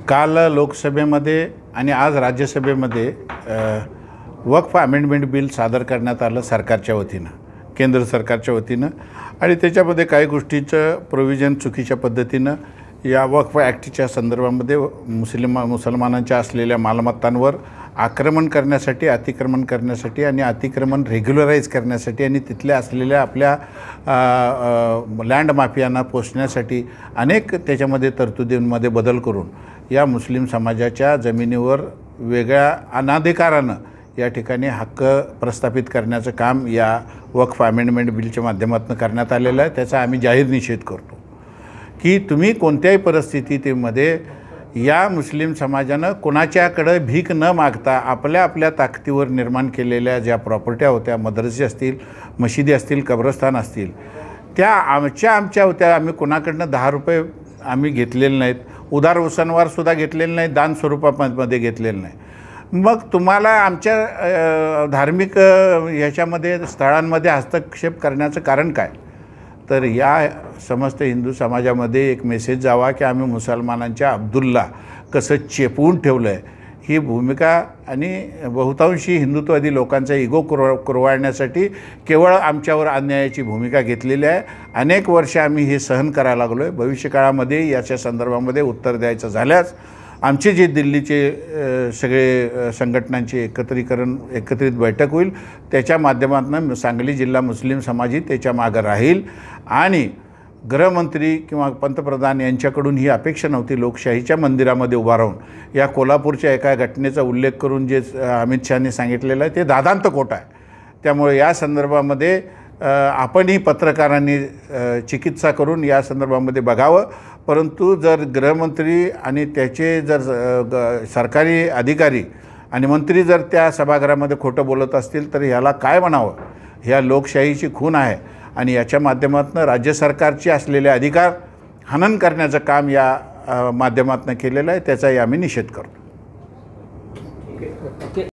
काल लोकसभेमध्ये आणि आज राज्यसभेमध्ये वक्फ अमेंडमेंट बिल सादर करण्यात आलं सरकारच्या वतीनं, केंद्र सरकारच्या वतीनं, आणि त्याच्यामध्ये काही गोष्टीचं प्रोव्हिजन चुकीच्या पद्धतीनं या वक्फ ॲक्टच्या संदर्भामध्ये मुसलमानांच्या असलेल्या मालमत्तांवर आक्रमण करण्यासाठी, अतिक्रमण करण्यासाठी आणि अतिक्रमण रेग्युलराईज करण्यासाठी आणि तिथल्या असलेल्या आपल्या लँड माफियांना पोचण्यासाठी अनेक त्याच्यामध्ये तरतुदींमध्ये बदल करून या मुस्लिम समाजाच्या जमिनीवर वेगळ्या अनाधिकारानं या ठिकाणी हक्क प्रस्थापित करण्याचं काम या वक्फ अमेंडमेंट बिलच्या माध्यमातून करण्यात आलेलं आहे। त्याचा आम्ही जाहीर निषेध करतो की तुम्ही कोणत्याही परिस्थितीमध्ये या मुस्लिम समाजानं कोणाच्याकडे भीक न मागता आपल्या आपल्या ताकदीवर निर्माण केलेल्या ज्या प्रॉपर्ट्या होत्या, मदरसे असतील, मशिदी असतील, कब्रस्तान असतील, त्या आमच्या होत्या। आम्ही कोणाकडनं 10 रुपये आम्ही घेतलेले नाहीत, उदार उसनवारसुद्धा घेतलेले नाहीत, दान स्वरूपामध्ये घेतलेलं नाही। मग तुम्हाला आमच्या धार्मिक ह्याच्यामध्ये स्थळांमध्ये हस्तक्षेप करण्याचं कारण काय? तर या समस्त हिंदू समाजामध्ये एक मेसेज जावा की आम्ही मुसलमानांच्या अब्दुल्ला कसं चेपवून ठेवलं आहे, ही भूमिका आणि बहुतांशी हिंदुत्ववादी लोकांचा इगो कुरवाळण्यासाठी केवळ आमच्यावर अन्यायाची भूमिका घेतलेली आहे। अनेक वर्ष आम्ही हे सहन करायला लागलो आहे। भविष्यकाळामध्ये याच्या संदर्भामध्ये उत्तर द्यायचं झाल्यास आमचे जे दिल्लीचे सगळे संघटनांचे एकत्रित बैठक होईल, त्याच्या माध्यमातून सांगली जिल्हा मुस्लिम समाजही त्याच्या मागं राहील। आणि गृहमंत्री किंवा पंतप्रधान यांच्याकडून ही अपेक्षा नव्हती लोकशाहीच्या मंदिरामध्ये उभा राहून या कोल्हापूरच्या एका घटनेचा उल्लेख करून जे अमित शहानी सांगितलेलं आहे ते दादांत खोटं आहे। त्यामुळे या संदर्भामध्ये आपणही पत्रकारांनी चिकित्सा करून या संदर्भामध्ये बघावं। परंतु जर गृहमंत्री आणि त्याचे जर सरकारी अधिकारी आणि मंत्री जर त्या सभागृहामध्ये खोटं बोलत असतील तर ह्याला काय म्हणावं? ह्या लोकशाहीची खून आहे आणि याच्या माध्यमातून राज्य सरकारचे असलेले अधिकार हनन करण्याचं काम या माध्यमातून केलेलं आहे। त्याचाही आम्ही निषेध करतो।